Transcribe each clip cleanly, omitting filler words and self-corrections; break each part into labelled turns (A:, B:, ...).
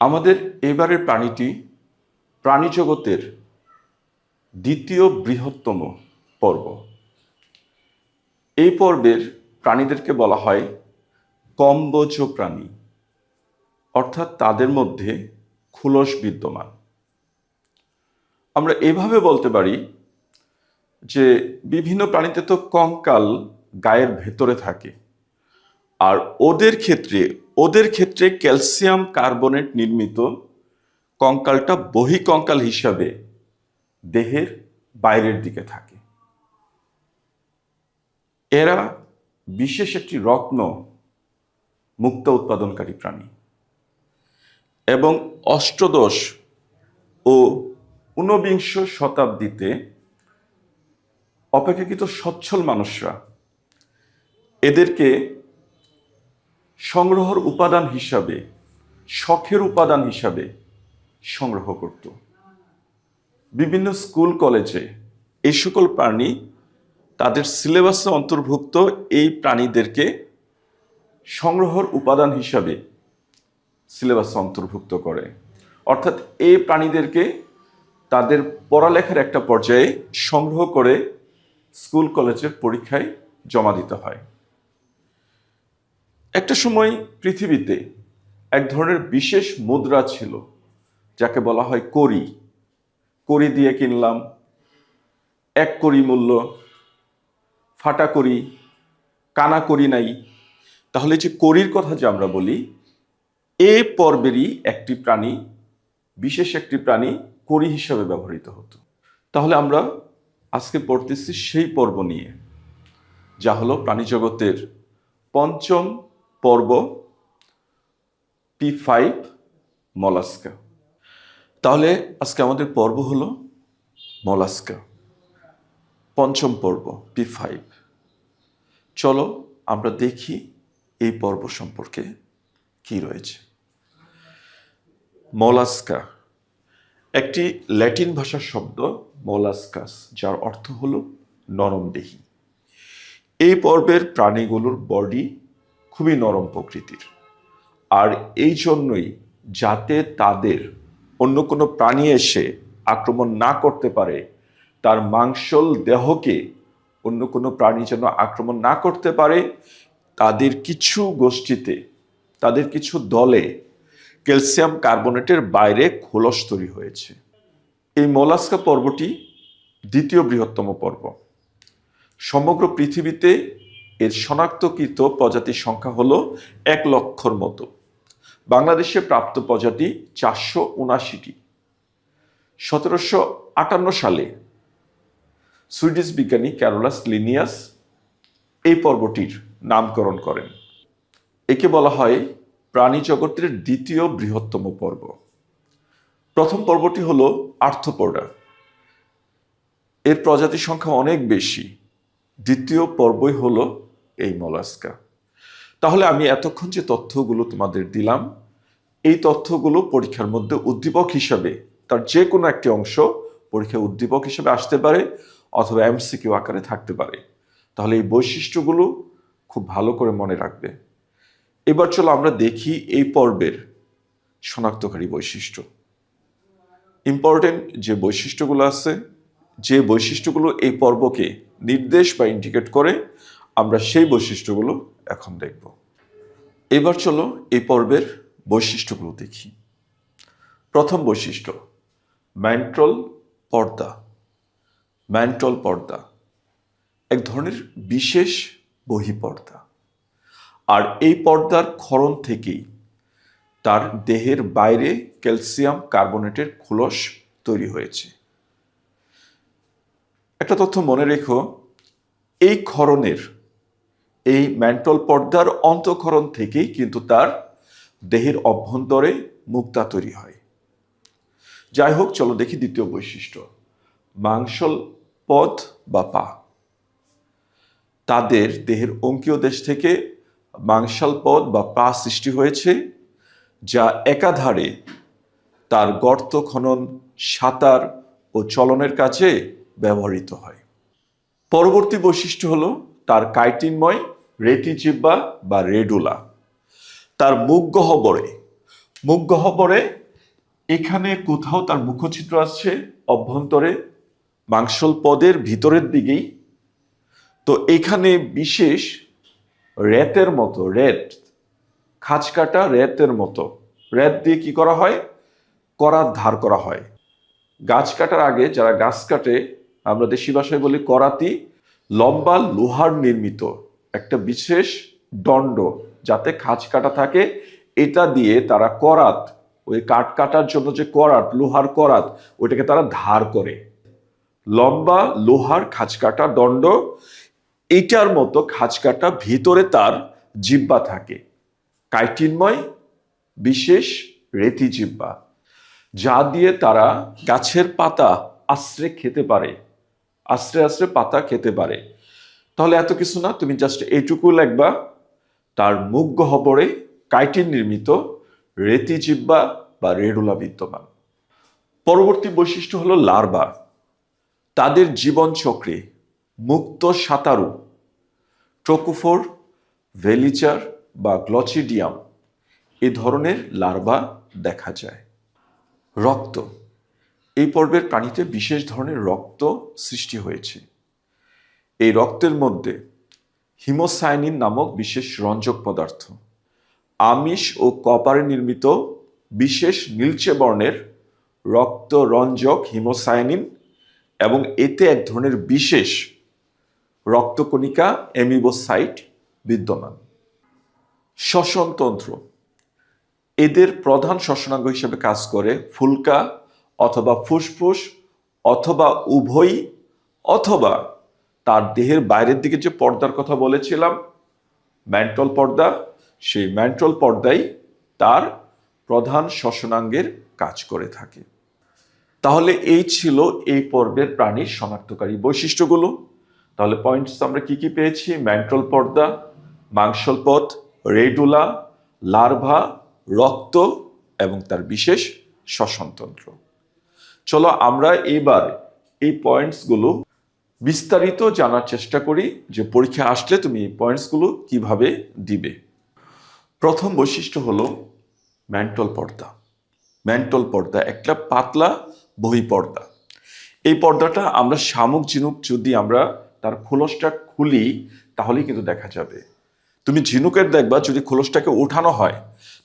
A: আমাদের এবারের প্রাণীটি প্রাণী জগতের দ্বিতীয় বৃহত্তম পর্ব। এই পর্বের প্রাণীদেরকে বলা হয় কম্বোজ প্রাণী, অর্থাৎ তাদের মধ্যে খোলস বিদ্যমান। আমরা এভাবে বলতে পারি যে বিভিন্ন প্রাণীতে তো কঙ্কাল গায়ের ভেতরে থাকে, আর ওদের ক্ষেত্রে ক্যালসিয়াম কার্বনেট নির্মিত কঙ্কালটা বহিঃকঙ্কাল হিসাবে দেহের বাইরের দিকে থাকে। এরা বিশেষ একটি রত্ন মুক্ত উৎপাদনকারী প্রাণী, এবং অষ্টাদশ ও ঊনবিংশ শতাব্দীতে অপেক্ষাকৃত সচ্ছল মানুষরা এদেরকে সংগ্রহের উপাদান হিসাবে, শখের উপাদান হিসাবে সংগ্রহ করত। বিভিন্ন স্কুল কলেজে এই সকল প্রাণী তাদের সিলেবাসে অন্তর্ভুক্ত এই প্রাণীদেরকে সংগ্রহের উপাদান হিসাবে সিলেবাসে অন্তর্ভুক্ত করে। অর্থাৎ এই প্রাণীদেরকে তাদের পড়ালেখার একটা পর্যায়ে সংগ্রহ করে স্কুল কলেজের পরীক্ষায় জমা দিতে হয়। একটা সময় পৃথিবীতে এক ধরনের বিশেষ মুদ্রা ছিল যাকে বলা হয় কড়ি। কড়ি দিয়ে কিনলাম, 1 কড়ি মূল্য, ফাটা কড়ি, কানা কড়ি নাই। তাহলে যে কড়ির কথা যে আমরা বলি, এই পর্বেরই একটি প্রাণী, বিশেষ একটি প্রাণী কড়ি হিসাবে ব্যবহৃত হতো। তাহলে আমরা আজকে পড়তেছি সেই পর্ব নিয়ে, যা হলো প্রাণী জগতের পঞ্চম পর্ব, P5 মলাস্কা। তাহলে আজকে আমাদের পর্ব হলো মলাস্কা, পঞ্চম পর্ব P5। চলো আমরা দেখি এই পর্ব সম্পর্কে কি রয়েছে। মলাস্কা একটি ল্যাটিন ভাষার শব্দ মোলাস্কাস, যার অর্থ হলো নরমদেহী। এই পর্বের প্রাণীগুলোর বডি খুবই নরম প্রকৃতির, আর এই জন্যই যাতে তাদের অন্য কোনো প্রাণী এসে আক্রমণ না করতে পারে, তার মাংসল দেহকে অন্য কোনো প্রাণী যেন আক্রমণ না করতে পারে, তাদের কিছু গোষ্ঠীতে, তাদের কিছু দলে ক্যালসিয়াম কার্বনেটের বাইরে খোলস তৈরি হয়েছে। এই মোলাস্কা পর্বটি দ্বিতীয় বৃহত্তম পর্ব। সমগ্র পৃথিবীতে এর শনাক্তকৃত প্রজাতির সংখ্যা হলো 1 লক্ষর মতো। বাংলাদেশে প্রাপ্ত প্রজাতি 479টি। 1758 সালে সুইডিশ বিজ্ঞানী ক্যারোলাস লিনিয়াস এই পর্বটির নামকরণ করেন। একে বলা হয় প্রাণী জগতের দ্বিতীয় বৃহত্তম পর্ব। প্রথম পর্বটি হলো আর্থ্রোপোডা। এর প্রজাতির সংখ্যা অনেক বেশি। দ্বিতীয় পর্বই হলো এই মলাস্কা। তাহলে আমি এতক্ষণ যে তথ্যগুলো তোমাদের দিলাম, এই তথ্যগুলো পরীক্ষার মধ্যে উদ্দীপক হিসাবে, তার যে কোনো একটি অংশ পরীক্ষায় উদ্দীপক হিসেবে আসতে পারে, অথবা MCQ আকারে থাকতে পারে। তাহলে এই বৈশিষ্ট্যগুলো খুব ভালো করে মনে রাখবে। এবার চলো আমরা দেখি এই পর্বের শনাক্তকারী বৈশিষ্ট্য। ইম্পর্টেন্ট যে বৈশিষ্ট্যগুলো আছে, যে বৈশিষ্ট্যগুলো এই পর্বকে নির্দেশ বা ইন্ডিকেট করে, আমরা সেই বৈশিষ্ট্যগুলো এখন দেখব। এবার চলো এই পর্বের বৈশিষ্ট্যগুলো দেখি। প্রথম বৈশিষ্ট্য, ম্যান্ট্রল পর্দা। ম্যান্ট্রল পর্দা এক ধরনের বিশেষ বহিঃপর্দা, আর এই পর্দার ক্ষরণ থেকেই তার দেহের বাইরে ক্যালসিয়াম কার্বনেটের খোলস তৈরি হয়েছে। একটা তথ্য মনে রেখো, এই ক্ষরণের, এই ম্যান্টল পর্দার অন্তঃক্ষরণ থেকেই কিন্তু তার দেহের অভ্যন্তরে মুক্তা তৈরি হয়। যাই হোক, চলো দেখি দ্বিতীয় বৈশিষ্ট্য, মাংসল পদ বা পা। তাদের দেহের অঙ্কীয় দেশ থেকে মাংসল পদ বা পা সৃষ্টি হয়েছে, যা একাধারে তার গর্ত খনন, সাঁতার ও চলনের কাজে ব্যবহৃত হয়। পরবর্তী বৈশিষ্ট্য হলো তার কাইটিনময় রেটিজিহ্বা বা রেডুলা। তার মুখ গহ্বরে এখানে কোথাও তার মুখছিদ্র আছে অভ্যন্তরে মাংসল পদের ভিতরের দিকেই। তো এখানে বিশেষ খাঁজ কাটা রেতের মতো রেত দিয়ে কি করা হয়, করাত ধার করা হয়। গাছ কাটার আগে যারা গাছ কাটে, আমরা দেশি ভাষায় বলি করাতি, লম্বা লোহার নির্মিত একটা বিশেষ দণ্ড যাতে খাঁজ কাটা থাকে, এটা দিয়ে তারা করাত, ওই কাঠ কাটার জন্য যে করাত, লোহার করাত, ওইটাকে তারা ধার করে। লম্বা লোহার খাঁজ কাটা দণ্ড, এটার মতো খাঁজ কাটা ভিতরে তার জিহ্বা থাকে, কাইটিনময় বিশেষ রেতি জিহ্বা, যা দিয়ে তারা গাছের পাতা আশ্রে খেতে পারে, আশ্রে পাতা খেতে পারে। তাহলে এত কিছু না, তুমি জাস্ট এইটুকু লিখবা, তার মুখ গহ্বরে কাইটিন নির্মিত রেতি জিহ্বা বা রেডুলা বিদ্যমান। পরবর্তী বৈশিষ্ট্য হলো লার্ভা। তাদের জীবন চক্রে মুক্ত সাঁতারু, ট্রোকোফোর, ভেলিচার বা গ্লচিডিয়াম এ ধরনের লার্ভা দেখা যায়। রক্ত, এই পর্বের প্রাণীতে বিশেষ ধরনের রক্ত সৃষ্টি হয়েছে। এই রক্তের মধ্যে হিমোসায়ানিন নামক বিশেষ রঞ্জক পদার্থ, আমিষ ও কপারে নির্মিত বিশেষ নীলচে বর্ণের রক্ত রঞ্জক হিমোসায়ানিন এবং এতে এক ধরনের বিশেষ রক্তকণিকা অ্যামিবোসাইট বিদ্যমান। শ্বসনতন্ত্র, এদের প্রধান শ্বসনাঙ্গ হিসেবে কাজ করে ফুলকা অথবা ফুসফুস অথবা উভয়ই, অথবা তার দেহের বাইরের দিকে যে পর্দার কথা বলেছিলাম ম্যান্টল পর্দা, সেই ম্যান্টল পর্দাই তার প্রধান শ্বসনাঙ্গের কাজ করে থাকে। তাহলে এই ছিল এই পর্বের প্রাণীর শনাক্তকারী বৈশিষ্ট্যগুলো। তাহলে পয়েন্টস আমরা কি কি পেয়েছি? ম্যান্টল পর্দা, মাংসলপথ, রেডুলা, লার্ভা, রক্ত এবং তার বিশেষ শ্বসনতন্ত্র। চলো আমরা এবার এই পয়েন্টসগুলো বিস্তারিত জানার চেষ্টা করি, যে পরীক্ষা আসলে তুমি এই পয়েন্টসগুলো কিভাবে দিবে। প্রথম বৈশিষ্ট্য হলো ম্যান্টল পর্দা। ম্যান্টল পর্দা একটা পাতলা বহিঃপর্দা। এই পর্দাটা আমরা শামুক ঝিনুক যদি আমরা তার খোলসটা খুলি তাহলেই কিন্তু দেখা যাবে। তুমি ঝিনুকের দেখবা যদি খোলসটাকে ওঠানো হয়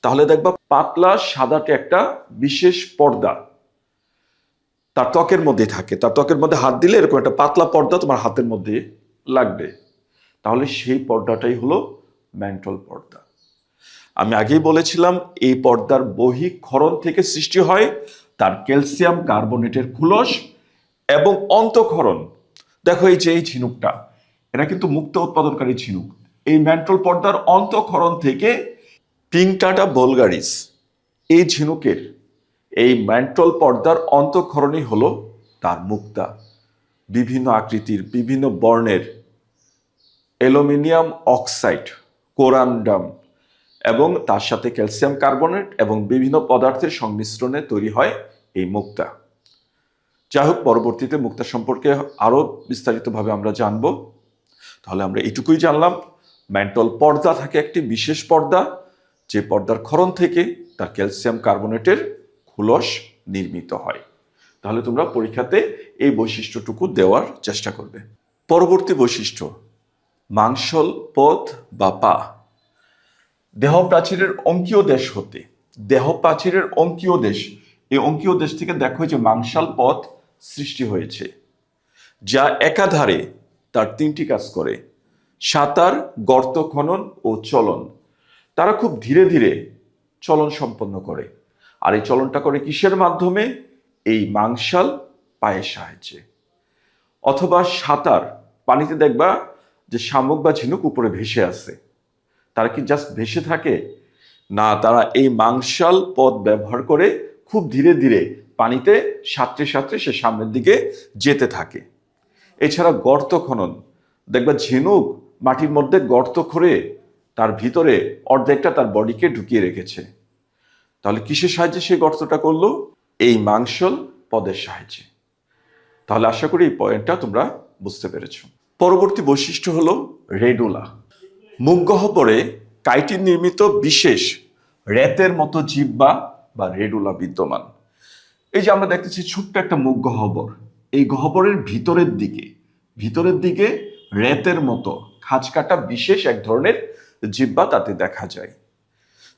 A: তাহলে দেখবা পাতলা সাদাটে একটা বিশেষ পর্দা তার ত্বকের মধ্যে থাকে। তার ত্বকের মধ্যে হাত দিলে এরকম একটা পাতলা পর্দা তোমার হাতের মধ্যে লাগবে। তাহলে সেই পর্দাটাই হলো ম্যান্টল পর্দা। আমি আগেই বলেছিলাম এই পর্দার বহিঃক্ষরণ থেকে সৃষ্টি হয় তার ক্যালসিয়াম কার্বনেটের খুলস এবং অন্তঃক্ষরণ। দেখো এই যে এই ঝিনুকটা, এটা কিন্তু মুক্ত উৎপাদনকারী ঝিনুক। এই ম্যান্টল পর্দার অন্তঃক্ষরণ থেকে পিংটাটা ভলগারিস এই ঝিনুকের এই ম্যান্টল পর্দার অন্তঃক্ষরণই হলো তার মুক্তা। বিভিন্ন আকৃতির বিভিন্ন বর্ণের অ্যালুমিনিয়াম অক্সাইড, কোরান্ডাম এবং তার সাথে ক্যালসিয়াম কার্বনেট এবং বিভিন্ন পদার্থের সংমিশ্রণে তৈরি হয় এই মুক্তা। যাই হোক, পরবর্তীতে মুক্তা সম্পর্কে আরো বিস্তারিতভাবে আমরা জানব। তাহলে আমরা এটুকুই জানলাম, ম্যান্টল পর্দা থাকে একটি বিশেষ পর্দা, যে পর্দার ক্ষরণ থেকে তার ক্যালসিয়াম কার্বনেটের খুলস নির্মিত হয়। তাহলে তোমরা পরীক্ষাতে এই বৈশিষ্ট্যটুকু দেওয়ার চেষ্টা করবে। পরবর্তী বৈশিষ্ট্য মাংসল পথ বা পা। দেহ প্রাচীরের অঙ্কীয় দেশ হতে, দেহ প্রাচীরের অঙ্কীয় দেশ, এই অঙ্কীয় দেশ থেকে দেখো যে মাংসল পথ সৃষ্টি হয়েছে, যা একাধারে তার তিনটি কাজ করে: সাঁতার, গর্ত খনন ও চলন। তারা খুব ধীরে ধীরে চলন সম্পন্ন করে। আর এই চলনটা করে কিসের মাধ্যমে? এই মাংসল পায়ের সাহায্যে। অথবা সাঁতার, পানিতে দেখবা যে শামুক বা ঝিনুক উপরে ভেসে আছে, তারা কি জাস্ট ভেসে থাকে? না, তারা এই মাংসল পথ ব্যবহার করে খুব ধীরে ধীরে পানিতে সাঁতরে সাঁতরে সে সামনের দিকে যেতে থাকে। এছাড়া গর্ত খনন, দেখবা ঝিনুক মাটির মধ্যে গর্ত করে তার ভিতরে অর্ধেকটা তার বডিকে ঢুকিয়ে রেখেছে। তাহলে কিসের সাহায্যে সেই গর্তটা করলো? এই মাংসল পদের সাহায্যে। তাহলে আশা করি এই পয়েন্টটা তোমরা বুঝতে পেরেছো। পরবর্তী বৈশিষ্ট্য হলো রেডুলা। মুখ গহ্বরে কাইটিন নির্মিত বিশেষ রেতের মতো জিহ্বা বা রেডুলা বিদ্যমান। এই যে আমরা দেখতেছি ছোট্ট একটা মুখ গহ্বর, এই গহ্বরের ভিতরের দিকে রেতের মতো খাঁজ কাটা বিশেষ এক ধরনের জিহ্বা তাতে দেখা যায়।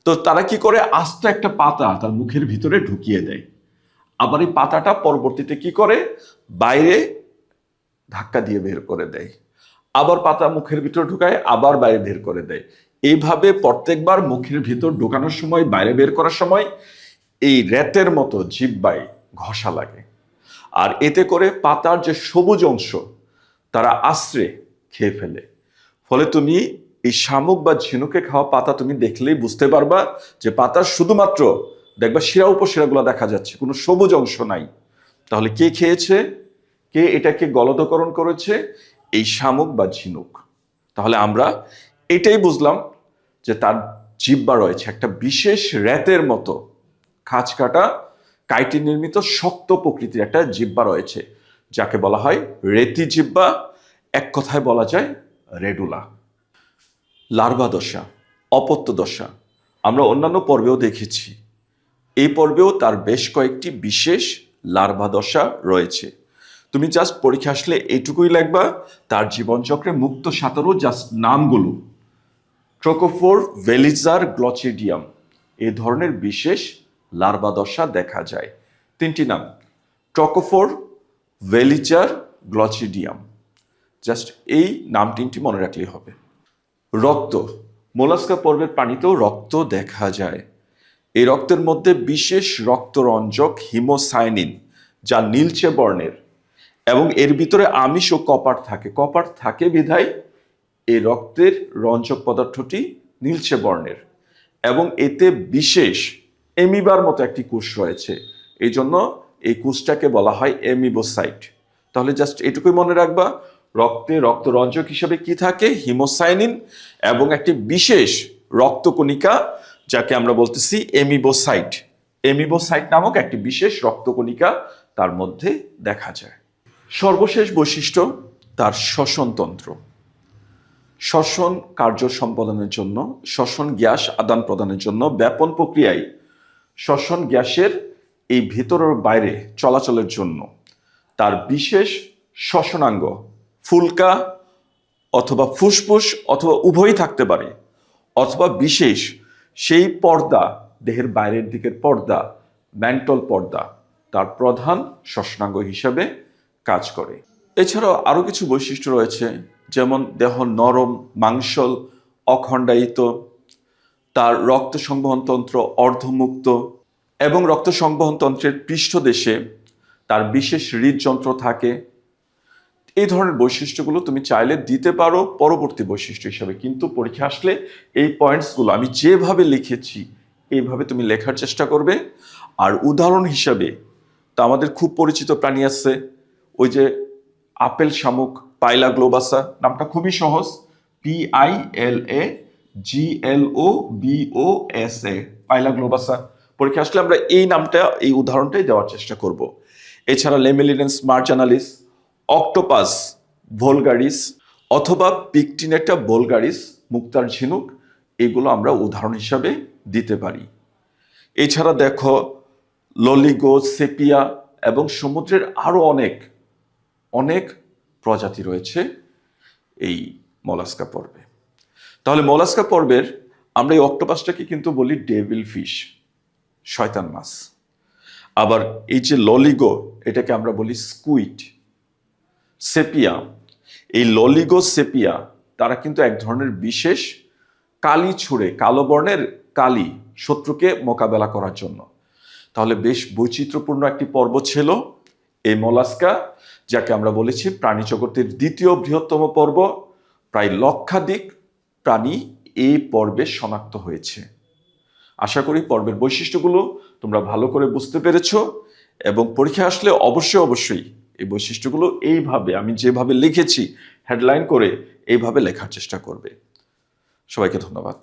A: তো তারা কি করে, আস্ত একটা পাতা তার মুখের ভিতরে ঢুকিয়ে দেয়, আবার এই পাতাটা পরবর্তীতে কি করে বাইরে ধাক্কা দিয়ে বের করে দেয়, আবার পাতা মুখের ভিতর ঢুকায়, আবার বাইরে বের করে দেয়। এইভাবে প্রত্যেকবার মুখের ভিতর ঢোকানোর সময়, বাইরে বের করার সময় এই রেতের মতো জিহ্বায় ঘষা লাগে। আর এতে করে পাতার যে সবুজ অংশ তারা আশ্রে খেয়ে ফেলে। ফলে তুমি এই শামুক বা ঝিনুকে খাওয়া পাতা তুমি দেখলেই বুঝতে পারবা যে পাতার শুধুমাত্র দেখবা শিরা উপশিরাগুলো দেখা যাচ্ছে, কোনো সবুজ অংশ নাই। তাহলে কে খেয়েছে, কে এটাকে গলদকরণ করেছে? এই শামুক বা ঝিনুক। তাহলে আমরা এটাই বুঝলাম যে তার জিহ্বা রয়েছে একটা বিশেষ রেতের মতো খাঁজ কাটা কাইটিন নির্মিত শক্ত প্রকৃতির একটা জিহ্বা রয়েছে, যাকে বলা হয় রেতি জিহ্বা, এক কথায় বলা যায় রেডুলা। লার্ভা দশা, অপত্য দশা আমরা অন্যান্য পর্বেও দেখেছি, এই পর্বেও তার বেশ কয়েকটি বিশেষ লার্ভা দশা রয়েছে। তুমি জাস্ট পরীক্ষা আসলে এইটুকুই লিখবা, তার জীবনচক্রে মুক্ত 17 জাস্ট নামগুলো। ট্রোকোফোর ভেলিজার গ্লচিডিয়াম এই ধরনের বিশেষ লার্ভা দশা দেখা যায়। 3টি নাম, ট্রোকোফোর, ভেলিজার, গ্লচিডিয়াম। জাস্ট এই নাম 3টি মনে রাখলেই হবে। রক্ত, মোলাস্কা পর্বের পানিতেও রক্ত দেখা যায়। এই রক্তের মধ্যে বিশেষ রক্তরঞ্জক হিমোসায়ানিন যা নীলচে বর্ণের, এবং এর ভিতরে আমিষ ও কপার থাকে বিধায় এই রক্তের রঞ্জক পদার্থটি নীলচে বর্ণের, এবং এতে বিশেষ এমিবার মতো একটি কোষ রয়েছে, এই জন্য এই কোষটাকে বলা হয় এমিবোসাইট। তাহলে জাস্ট এটুকুই মনে রাখবা, রক্তে রক্তরঞ্জক হিসেবে কি থাকে? হিমোসায়ানিন, এবং একটি বিশেষ রক্তকণিকা যাকে আমরা বলতেছি এমিবোসাইট। এমিবোসাইট নামক একটি বিশেষ রক্তকণিকা তার মধ্যে দেখা যায়। সর্বশেষ বৈশিষ্ট্য তার শ্বসনতন্ত্র। শ্বসন কার্য সম্পাদনের জন্য, শ্বসন গ্যাস আদান প্রদানের জন্য ব্যাপন প্রক্রিয়ায় শ্বসন গ্যাসের এই ভিতর ও বাইরে চলাচলের জন্য তার বিশেষ শ্বসনাঙ্গ ফুলকা অথবা ফুসফুস অথবা উভয়ই থাকতে পারে, অথবা বিশেষ সেই পর্দা, দেহের বাইরের দিকের পর্দা, ম্যান্টল পর্দা তার প্রধান শ্বসনাঙ্গ হিসাবে কাজ করে। এছাড়াও আরো কিছু বৈশিষ্ট্য রয়েছে, যেমন দেহ নরম, মাংসল, অখণ্ডায়িত, তার রক্ত সংবহন তন্ত্র অর্ধমুক্ত, এবং রক্ত সংবহন তন্ত্রের পৃষ্ঠদেশে তার বিশেষ হৃদযন্ত্র থাকে। এই ধরনের বৈশিষ্ট্যগুলো তুমি চাইলে দিতে পারো পরবর্তী বৈশিষ্ট্য হিসাবে, কিন্তু পরীক্ষা আসলে এই পয়েন্টসগুলো আমি যেভাবে লিখেছি এইভাবে তুমি লেখার চেষ্টা করবে। আর উদাহরণ হিসাবে তা আমাদের খুব পরিচিত প্রাণী আছে, ওই যে আপেল শামুক, পাইলা গ্লোবাসা, নামটা খুবই সহজ, PILAGLOBOSA, পাইলা গ্লোবাসা। পরীক্ষা আসলে আমরা এই নামটা, এই উদাহরণটাই দেওয়ার চেষ্টা করব। এছাড়া লেমিলিডেন্স মার্জানালিস, অক্টোপাস ভোলগারিস, অথবা পিকটিনেটা ভোলগারিস, মুক্তার ঝিনুক, এগুলো আমরা উদাহরণ হিসাবে দিতে পারি। এছাড়া দেখো ললিগো, সেপিয়া এবং সমুদ্রের আরো অনেক প্রজাতি রয়েছে এই মোলাস্কা পর্বে। তাহলে মোলাস্কা পর্বের আমরা এই অক্টোপাসটাকে কিন্তু বলি ডেভিল ফিশ, শয়তান মাছ। আবার এই যে ললিগো, এটাকে আমরা বলি স্কুইড। সেপিয়া, এই ললিগো সেপিয়া তারা কিন্তু এক ধরনের বিশেষ কালি ছুঁড়ে, কালো বর্ণের কালি, শত্রুকে মোকাবেলা করার জন্য। তাহলে বেশ বৈচিত্র্যপূর্ণ একটি পর্ব ছিল এই মোলাস্কা, যাকে আমরা বলেছি প্রাণী জগতের দ্বিতীয় বৃহত্তম পর্ব। প্রায় লক্ষাধিক প্রাণী এই পর্বে শনাক্ত হয়েছে। আশা করি পর্বের বৈশিষ্ট্যগুলো তোমরা ভালো করে বুঝতে পেরেছো, এবং পরীক্ষা আসলে অবশ্যই এই বৈশিষ্ট্যগুলো এইভাবে আমি যেভাবে লিখেছি হেডলাইন করে এইভাবে লেখার চেষ্টা করবে। সবাইকে ধন্যবাদ।